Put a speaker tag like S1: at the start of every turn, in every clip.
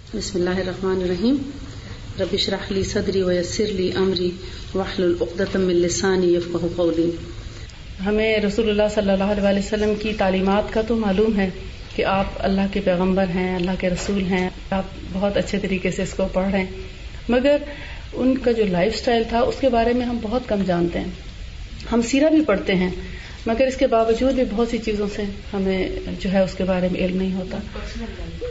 S1: بسم اللہ الرحمن الرحیم. رب اشرح لی صدری ویسر لی امری واحلل عقدۃ من لسانی یفقہوا قولی.
S2: ہمیں رسول اللہ صلی اللہ علیہ وسلم کی تعلیمات کا تو معلوم ہے کہ آپ اللہ کے پیغمبر ہیں، اللہ کے رسول ہیں، آپ بہت اچھے طریقے سے اس کو پڑھ رہے ہیں، مگر ان کا جو لائف سٹائل تھا اس کے بارے میں ہم بہت کم جانتے ہیں. ہم سیرہ بھی پڑھتے ہیں مگر اس کے باوجود بھی بہت سی چیزوں سے ہمیں جو ہے اس کے بارے میں علم نہیں ہوتا.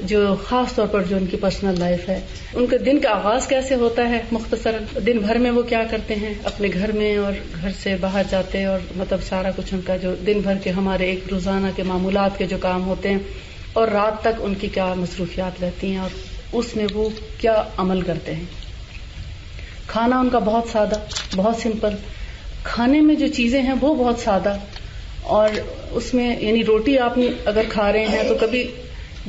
S2: جو خاص طور پر جو ان کی پرسنل لائف ہے، ان کے دن کا آغاز کیسے ہوتا ہے، مختصراً دن بھر میں وہ کیا کرتے ہیں اپنے گھر میں اور گھر سے باہر جاتے ہیں، اور مطلب سارا کچھ ان کا جو دن بھر کے ہمارے ایک روزانہ کے معمولات کے جو کام ہوتے ہیں، اور رات تک ان کی کیا مصروفیات رہتی ہیں اور اس میں وہ کیا عمل کرتے ہیں. کھانا ان کا بہت سادہ، بہت سمپل. کھانے میں جو چیزیں ہیں وہ بہت سادہ، اور اس میں یعنی روٹی آپ اگر کھا رہے ہیں تو کبھی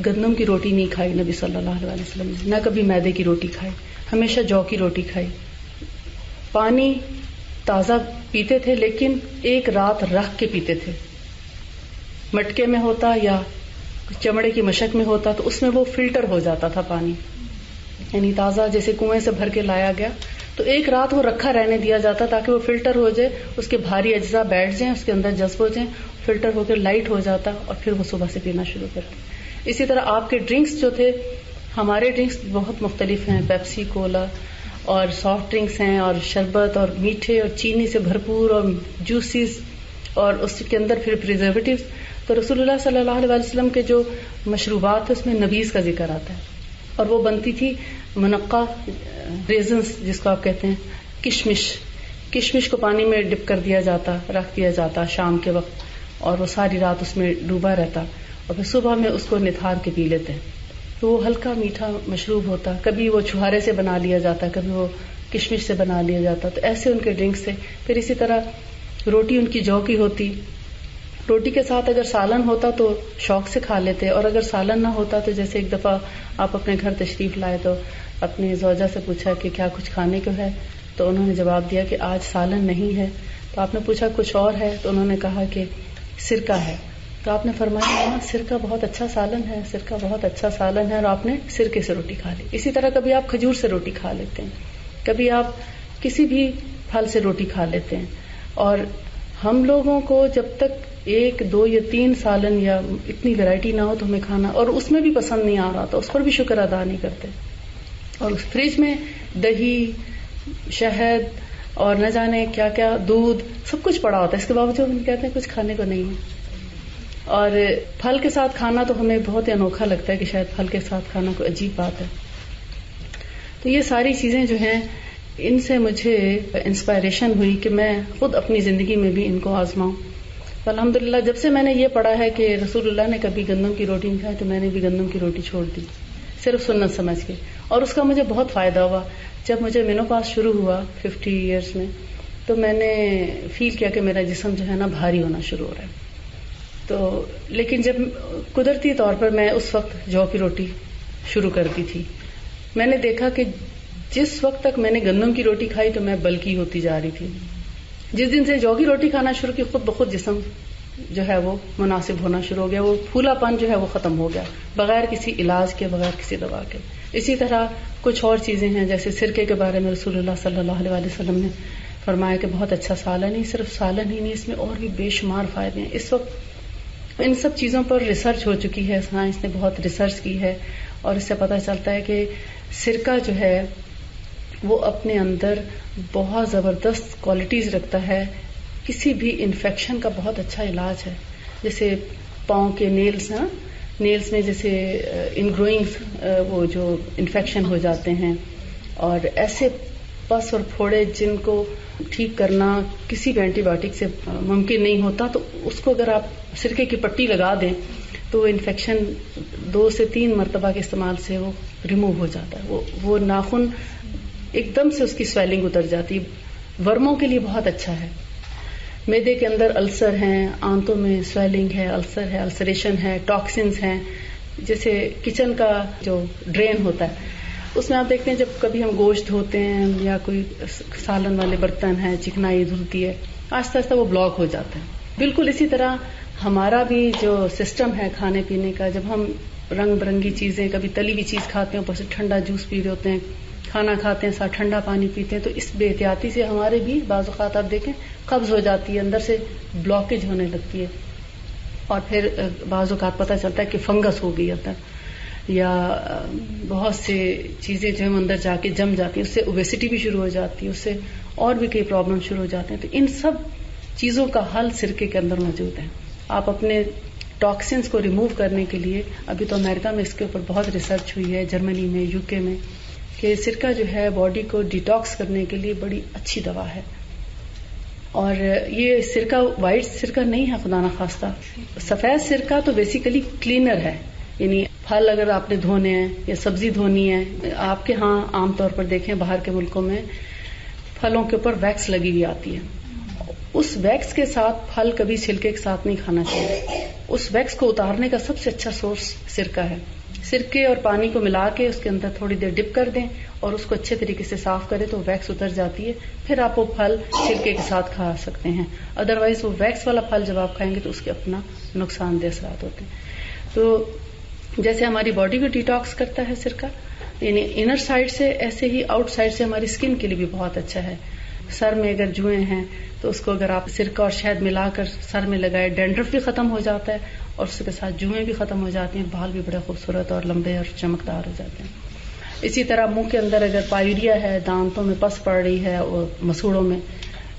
S2: گندم کی روٹی نہیں کھائی نبی صلی اللہ علیہ وسلم نے، نہ کبھی میدے کی روٹی کھائی، ہمیشہ جو کی روٹی کھائی. پانی تازہ پیتے تھے لیکن ایک رات رکھ کے پیتے تھے. مٹکے میں ہوتا یا چمڑے کی مشک میں ہوتا تو اس میں وہ فلٹر ہو جاتا تھا پانی، یعنی تازہ جیسے کنویں سے بھر کے لایا گیا تو ایک رات وہ رکھا رہنے دیا جاتا تاکہ وہ فلٹر ہو جائے، اس کے بھاری اجزاء بیٹھ جائیں، اس کے اندر جذب ہو جائیں، فلٹر ہو کے لائٹ ہو جاتا اور پھر وہ صبح سے پینا شروع کرتے. اسی طرح آپ کے ڈرنکس جو تھے، ہمارے ڈرنکس بہت مختلف ہیں، پیپسی، کولا اور سافٹ ڈرنکس ہیں، اور شربت اور میٹھے اور چینی سے بھرپور اور جوسیز، اور اس کے اندر پھر پریزرویٹیوز. تو رسول اللہ صلی اللہ علیہ وسلم کے جو مشروبات ہیں اس میں نبیذ کا ذکر آتا ہے، اور وہ بنتی تھی منقع ریزنز جس کو آپ کہتے ہیں، کشمش کو پانی میں ڈپ کر دیا جاتا، رکھ دیا جاتا شام کے وقت، اور وہ ساری رات اس میں ڈوبا رہتا، اور پھر صبح میں اس کو نتھار کے پی لیتے ہیں. تو وہ ہلکا میٹھا مشروب ہوتا. کبھی وہ چھہارے سے بنا لیا جاتا، کبھی وہ کشمش سے بنا لیا جاتا. تو ایسے ان کے ڈرنکس تھے. پھر اسی طرح روٹی ان کی جو کی ہوتی، روٹی کے ساتھ اگر سالن ہوتا تو شوق سے کھا لیتے، اور اگر سالن نہ ہوتا تو جیسے ایک دفعہ آپ اپنے گھر تشریف لائے تو اپنی زوجہ سے پوچھا کہ کیا کچھ کھانے کو ہے، تو انہوں نے جواب دیا کہ آج سالن نہیں ہے. تو آپ نے پوچھا کچھ اور ہے، تو انہوں نے کہا کہ سرکہ ہے. تو آپ نے فرمایا ہاں سرکہ بہت اچھا سالن ہے، سرکہ بہت اچھا سالن ہے، اور آپ نے سرکے سے روٹی کھا لی. اسی طرح کبھی آپ کھجور سے روٹی کھا لیتے ہیں، کبھی آپ کسی بھی پھل سے روٹی کھا لیتے ہیں. اور ہم لوگوں کو جب تک 1 2 یا 3 سالن یا اتنی ویرائٹی نہ ہو تو ہمیں کھانا، اور اس میں بھی پسند نہیں آ رہا تو اس پر بھی شکر ادا نہیں کرتے. اور اس فریج میں دہی، شہد اور نہ جانے کیا کیا، دودھ، سب کچھ پڑا ہوتا ہے، اس کے باوجود ہم کہتے ہیں کچھ کھانے کو نہیں ہے. اور پھل کے ساتھ کھانا تو ہمیں بہت انوکھا لگتا ہے کہ شاید پھل کے ساتھ کھانا کوئی عجیب بات ہے. تو یہ ساری چیزیں جو ہیں ان سے مجھے انسپائریشن ہوئی کہ میں خود اپنی زندگی میں بھی ان کو آزماؤں. الحمدللہ جب سے میں نے یہ پڑھا ہے کہ رسول اللہ نے کبھی گندم کی روٹی نہیں کھائی تو میں نے بھی گندم کی روٹی چھوڑ دی، صرف سنت سمجھ کے. اور اس کا مجھے بہت فائدہ ہوا. جب مجھے مینوپاز شروع ہوا 50 ایئرس میں، تو میں نے فیل کیا کہ میرا جسم جو ہے نا بھاری ہونا شروع ہو رہا ہے. تو لیکن جب قدرتی طور پر میں اس وقت جو کی روٹی شروع کر دی تھی، میں نے دیکھا کہ جس وقت تک میں نے گندم کی روٹی کھائی تو میں بلکی ہوتی جا رہی تھی. جس دن سے جو کی روٹی کھانا شروع کی، خود بخود جسم جو ہے وہ مناسب ہونا شروع ہو گیا، وہ پھولا پن جو ہے وہ ختم ہو گیا بغیر کسی علاج کے، بغیر کسی دوا کے. اسی طرح کچھ اور چیزیں ہیں، جیسے سرکے کے بارے میں رسول اللہ صلی اللہ علیہ وسلم نے فرمایا کہ بہت اچھا سالن. نہیں صرف سالن ہی نہیں، اس میں اور بھی بے شمار فائدے ہیں. اس وقت ان سب چیزوں پر ریسرچ ہو چکی ہے، سائنس نے بہت ریسرچ کی ہے، اور اس سے پتہ چلتا ہے کہ سرکہ جو ہے وہ اپنے اندر بہت زبردست کوالٹیز رکھتا ہے. کسی بھی انفیکشن کا بہت اچھا علاج ہے. جیسے پاؤں کے نیلز ہیں، نیلز میں جیسے انگروئنگز وہ جو انفیکشن ہو جاتے ہیں، اور ایسے پس اور پھوڑے جن کو ٹھیک کرنا کسی بھی اینٹی بایوٹک سے ممکن نہیں ہوتا، تو اس کو اگر آپ سرکے کی پٹی لگا دیں تو وہ انفیکشن 2 سے 3 مرتبہ کے استعمال سے وہ ریموو ہو جاتا ہے. وہ ناخن ایک دم سے اس کی سویلنگ اتر جاتی. ورموں کے لیے بہت اچھا ہے. معدے کے اندر السر ہیں، آنتوں میں سویلنگ ہے، السر ہے، السریشن ہے، ٹاکسنز ہیں. جیسے کچن کا جو ڈرین ہوتا ہے اس میں آپ دیکھتے ہیں جب کبھی ہم گوشت دھوتے ہیں یا کوئی سالن والے برتن ہیں، چکنائی دھلتی ہے، آہستہ آہستہ وہ بلاک ہو جاتا ہے. بالکل اسی طرح ہمارا بھی جو سسٹم ہے کھانے پینے کا، جب ہم رنگ برنگی چیزیں، کبھی تلی ہوئی چیز کھاتے ہیں، اوپر سے ٹھنڈا جوس پی رہے ہوتے ہیں، کھانا کھاتے ہیں ساتھ ٹھنڈا پانی پیتے ہیں، تو اس بے احتیاطی سے ہمارے بھی بعض اوقات آپ دیکھیں قبض ہو جاتی ہے، اندر سے بلاکیج ہونے لگتی ہے، اور پھر بعض اوقات پتہ چلتا ہے کہ فنگس ہو گئی اندر، یا بہت سے چیزیں جو ہم اندر جا کے جم جاتی ہیں، اس سے اوبیسٹی بھی شروع ہو جاتی ہے، اس سے اور بھی کئی پرابلم شروع ہو جاتے ہیں. تو ان سب چیزوں کا حل سرکے کے اندر موجود ہے. آپ اپنے ٹاکسنس کو ریموو کرنے کے لیے، ابھی تو امریکہ میں اس کے اوپر بہت ریسرچ ہوئی ہے، جرمنی میں، یو کے میں، کہ سرکہ جو ہے باڈی کو ڈیٹاکس کرنے کے لیے بڑی اچھی دوا ہے. اور یہ سرکہ وائٹ سرکہ نہیں ہے خدا نخواستہ. سفید سرکہ تو بیسیکلی کلینر ہے، یعنی پھل اگر آپ نے دھونے ہیں یا سبزی دھونی ہے، آپ کے ہاں عام طور پر دیکھیں باہر کے ملکوں میں پھلوں کے اوپر ویکس لگی ہوئی آتی ہے. اس ویکس کے ساتھ پھل کبھی چھلکے کے ساتھ نہیں کھانا چاہیے. اس ویکس کو اتارنے کا سب سے اچھا سورس سرکہ ہے. سرکے اور پانی کو ملا کے اس کے اندر تھوڑی دیر ڈپ کر دیں اور اس کو اچھے طریقے سے صاف کریں تو ویکس اتر جاتی ہے. پھر آپ وہ پھل چھلکے کے ساتھ کھا سکتے ہیں. ادروائز وہ ویکس والا پھل جب آپ کھائیں گے تو اس کے اپنا نقصان دہ اثرات ہوتے ہیں. تو جیسے ہماری باڈی کو ڈیٹاکس کرتا ہے سرکہ، یعنی انر سائڈ سے، ایسے ہی آؤٹ سائڈ سے ہماری اسکن کے لیے بھی بہت اچھا ہے. سر میں اگر جوئیں ہیں تو اس کو اگر آپ سرکہ اور شہد ملا کر سر میں لگائے، ڈینڈرف بھی ختم ہو جاتا ہے اور اس کے ساتھ جوئیں بھی ختم ہو جاتی ہیں، بال بھی بڑے خوبصورت اور لمبے اور چمکدار ہو جاتے ہیں. اسی طرح منہ کے اندر اگر پائیوریا ہے، دانتوں میں پس پڑ رہی ہے اور مسوڑوں میں،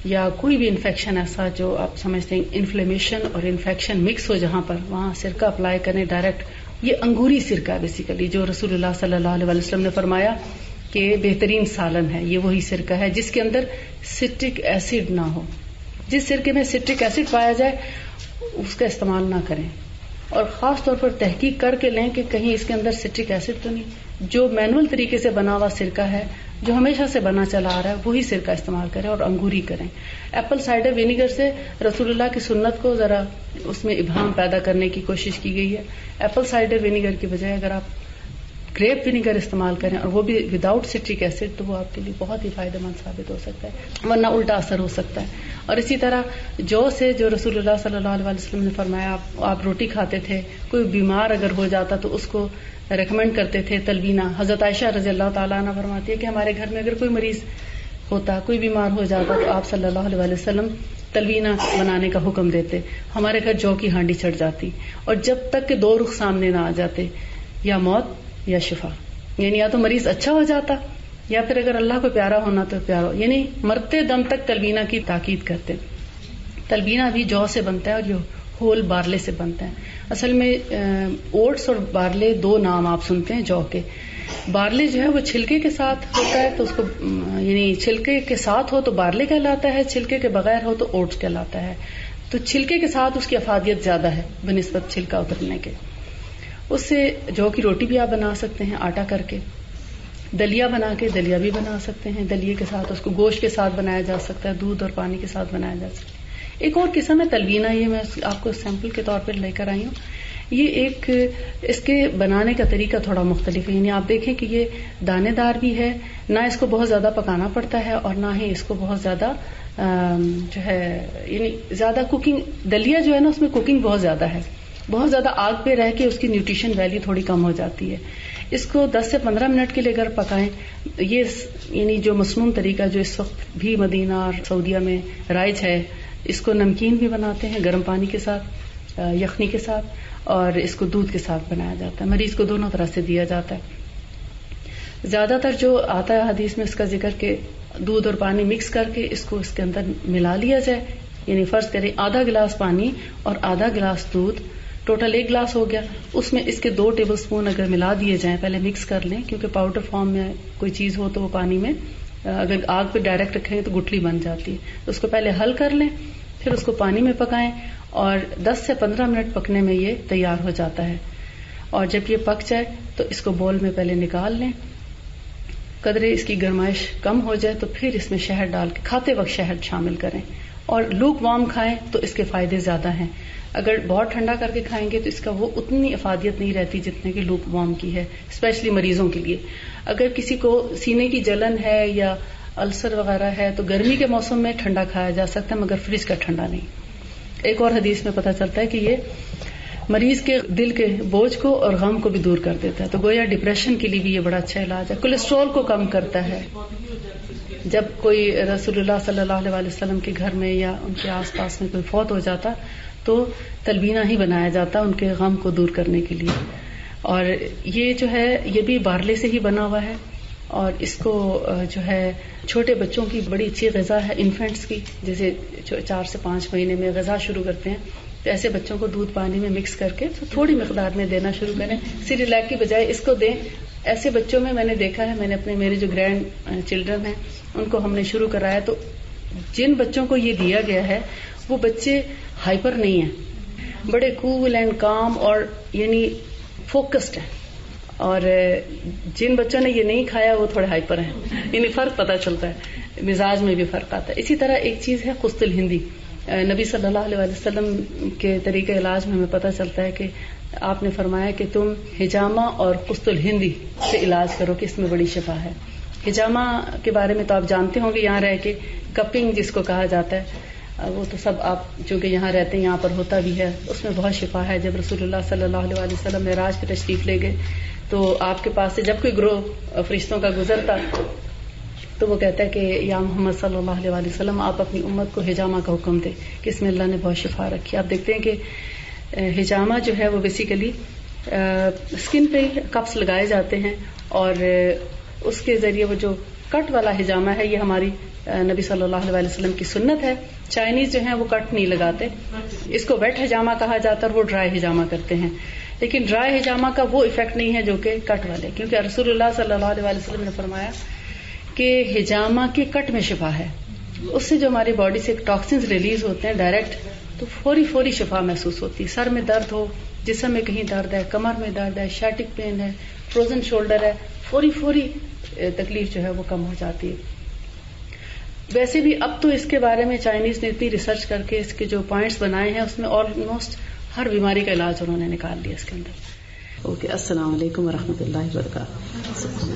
S2: یا کوئی بھی انفیکشن ایسا جو آپ سمجھتے ہیں انفلیمیشن اور انفیکشن مکس ہو جہاں پر، وہاں سرکہ اپلائی کریں ڈائریکٹ. یہ انگوری سرکہ بیسیکلی جو رسول اللہ صلی اللہ علیہ وسلم نے فرمایا کہ بہترین سالن ہے، یہ وہی سرکہ ہے جس کے اندر سٹرک ایسڈ نہ ہو. جس سرکے میں سٹرک ایسڈ پایا جائے اس کا استعمال نہ کریں، اور خاص طور پر تحقیق کر کے لیں کہ کہیں اس کے اندر سٹرک ایسڈ تو نہیں. جو مینول طریقے سے بنا ہوا سرکہ ہے، جو ہمیشہ سے بنا چلا آ رہا ہے، وہی سرکہ استعمال کریں اور انگوری کریں. ایپل سائڈر ونیگر سے رسول اللہ کی سنت کو ذرا اس میں ابہام پیدا کرنے کی کوشش کی گئی ہے. ایپل سائڈر ونیگر کی بجائے اگر آپ گریپ ونیگر استعمال کریں اور وہ بھی وداؤٹ سٹرک ایسڈ تو وہ آپ کے لیے بہت ہی فائدہ مند ثابت ہو سکتا ہے، ورنہ الٹا اثر ہو سکتا ہے. اور اسی طرح جو سے جو رسول اللہ صلی اللہ علیہ وسلم نے فرمایا، آپ روٹی کھاتے تھے، کوئی بیمار اگر ہو جاتا تو اس کو ریکمینڈ کرتے تھے تلبینہ. حضرت عائشہ رضی اللہ تعالیٰ عنہ فرماتی ہے کہ ہمارے گھر میں اگر کوئی مریض ہوتا، کوئی بیمار ہو جاتا تو آپ صلی اللہ علیہ وسلم تلبینہ بنانے کا حکم دیتے. ہمارے گھر جو کی ہانڈی چڑھ جاتی، اور جب تک کہ دو رخ سامنے نہ آ جاتے، یا موت یا شفا، یعنی یا تو مریض اچھا ہو جاتا یا پھر اگر اللہ کو پیارا ہونا تو پیارا ہو، یعنی مرتے دم تک تلبینہ کی تاکید کرتے. تلبینہ بھی جو سے بنتا ہے اور یہ ہول بارلے سے بنتا ہے. اصل میں اوٹس اور بارلے دو نام آپ سنتے ہیں جو کے. بارلے جو ہے وہ چھلکے کے ساتھ ہوتا ہے تو اس کو یعنی چھلکے کے ساتھ ہو تو بارلے کہلاتا ہے، چھلکے کے بغیر ہو تو اوٹس کہلاتا ہے. تو چھلکے کے ساتھ اس کی افادیت زیادہ ہے بنسبت چھلکا اترنے کے. اس سے جو کی روٹی بھی آپ بنا سکتے ہیں آٹا کر کے، دلیا بنا کے دلیا بھی بنا سکتے ہیں. دلیے کے ساتھ اس کو گوشت کے ساتھ بنایا جا سکتا ہے، دودھ اور پانی کے ساتھ بنایا جا سکتا ہے. ایک اور قسم ہے تلبینہ، یہ میں آپ کو سیمپل کے طور پر لے کر آئی ہوں. یہ ایک اس کے بنانے کا طریقہ تھوڑا مختلف ہے. یعنی آپ دیکھیں کہ یہ دانے دار بھی ہے، نہ اس کو بہت زیادہ پکانا پڑتا ہے اور نہ ہی اس کو بہت زیادہ جو ہے یعنی زیادہ کوکنگ. دلیا جو ہے نا اس میں کوکنگ بہت زیادہ ہے، بہت زیادہ آگ پہ رہ کے اس کی نیوٹریشن ویلیو تھوڑی کم ہو جاتی ہے. اس کو 10 سے 15 منٹ کے لیے اگر پکائیں، یہ یعنی جو مسنون طریقہ جو اس وقت بھی مدینہ اور سعودیہ میں رائج ہے، اس کو نمکین بھی بناتے ہیں گرم پانی کے ساتھ، یخنی کے ساتھ، اور اس کو دودھ کے ساتھ بنایا جاتا ہے. مریض کو دونوں طرح سے دیا جاتا ہے. زیادہ تر جو آتا ہے حدیث میں اس کا ذکر کہ دودھ اور پانی مکس کر کے اس کو اس کے اندر ملا لیا جائے. یعنی فرض کریں آدھا گلاس پانی اور آدھا گلاس دودھ، ٹوٹل 1 گلاس ہو گیا. اس میں اس کے 2 ٹیبل سپون اگر ملا دیے جائیں، پہلے مکس کر لیں کیونکہ پاؤڈر فارم میں کوئی چیز ہو تو وہ پانی میں اگر آگ پہ ڈائریکٹ رکھیں تو گٹھلی بن جاتی ہے. اس کو پہلے حل کر لیں، پھر اس کو پانی میں پکائیں اور 10 سے 15 منٹ پکنے میں یہ تیار ہو جاتا ہے. اور جب یہ پک جائے تو اس کو بول میں پہلے نکال لیں، قدرے اس کی گرمائش کم ہو جائے تو پھر اس میں شہد ڈال کے کھاتے وقت شہد شامل کریں. اور لوک وارم کھائیں تو اس کے فائدے زیادہ ہیں. اگر بہت ٹھنڈا کر کے کھائیں گے تو اس کا وہ اتنی افادیت نہیں رہتی جتنے کہ لوک وارم کی ہے، اسپیشلی مریضوں کے لیے. اگر کسی کو سینے کی جلن ہے یا السر وغیرہ ہے تو گرمی کے موسم میں ٹھنڈا کھایا جا سکتا ہے، مگر فریج کا ٹھنڈا نہیں. ایک اور حدیث میں پتہ چلتا ہے کہ یہ مریض کے دل کے بوجھ کو اور غم کو بھی دور کر دیتا ہے. تو گویا ڈپریشن کے لیے بھی یہ بڑا اچھا علاج ہے. کولیسٹرول کو کم کرتا ہے. جب کوئی رسول اللہ صلی اللہ علیہ وسلم کے گھر میں یا ان کے آس پاس میں کوئی فوت ہو جاتا تو تلبینہ ہی بنایا جاتا ان کے غم کو دور کرنے کے لیے. اور یہ جو ہے یہ بھی بارلے سے ہی بنا ہوا ہے اور اس کو جو ہے چھوٹے بچوں کی بڑی اچھی غذا ہے. انفینٹس کی جیسے 4 سے 5 مہینے میں غذا شروع کرتے ہیں تو ایسے بچوں کو دودھ پانی میں مکس کر کے تھوڑی مقدار میں دینا شروع کریں. سیریلیک کی بجائے اس کو دیں. ایسے بچوں میں نے دیکھا ہے, میں نے میرے جو گرینڈ چلڈرن ہیں ان کو ہم نے شروع کرایا تو جن بچوں کو یہ دیا گیا ہے وہ بچے ہائپر نہیں ہیں, بڑے کول اینڈ کام اور یعنی فوکسڈ ہیں. اور جن بچوں نے یہ نہیں کھایا وہ تھوڑے ہائپر ہیں, یعنی فرق پتہ چلتا ہے, مزاج میں بھی فرق آتا ہے. اسی طرح ایک چیز ہے قسط الہندی. نبی صلی اللہ علیہ وسلم کے طریقہ علاج میں ہمیں پتہ چلتا ہے کہ آپ نے فرمایا کہ تم حجامہ اور قسط الہندی سے علاج کرو کہ اس میں بڑی شفا ہے. حجامہ کے بارے میں تو آپ جانتے ہوں گے, یہاں رہ کے کپنگ جس کو کہا جاتا ہے, وہ تو سب آپ جو کہ یہاں رہتے ہیں یہاں پر ہوتا بھی ہے, اس میں بہت شفا ہے. جب رسول اللہ صلی اللہ علیہ وسلم معراج پہ تشریف لے گئے تو آپ کے پاس سے جب کوئی گروہ فرشتوں کا گزرتا تو وہ کہتا ہے کہ یا محمد صلی اللہ علیہ وسلم آپ اپنی امت کو حجامہ کا حکم دے کہ اس میں اللہ نے بہت شفا رکھی. آپ دیکھتے ہیں کہ حجامہ جو ہے وہ بیسیکلی اسکن پہ کپس لگائے جاتے ہیں اور اس کے ذریعے وہ جو کٹ والا حجامہ ہے یہ ہماری نبی صلی اللہ علیہ وسلم کی سنت ہے. چائنیز جو ہیں وہ کٹ نہیں لگاتے, اس کو ویٹ حجامہ کہا جاتا ہے اور وہ ڈرائی حجامہ کرتے ہیں. لیکن ڈرائی حجامہ کا وہ ایفیکٹ نہیں ہے جو کہ کٹ والے, کیونکہ رسول اللہ صلی اللہ علیہ وسلم نے فرمایا کہ حجامہ کے کٹ میں شفا ہے. اس سے جو ہماری باڈی سے ٹاکسنز ریلیز ہوتے ہیں ڈائریکٹ, تو فوری شفا محسوس ہوتی ہے. سر میں درد ہو, جسم میں کہیں درد ہے, کمر میں درد ہے, شیٹک پین ہے, فروزن شولڈر ہے, فوری تکلیف جو ہے وہ کم ہو جاتی ہے. ویسے بھی اب تو اس کے بارے میں چائنیز نے اتنی ریسرچ کر کے اس کے جو پوائنٹس بنائے ہیں اس میں آلموسٹ ہر بیماری کا علاج انہوں نے نکال لیا اس کے اندر.
S1: اوکے, السلام علیکم ورحمۃ اللہ وبرکاتہ.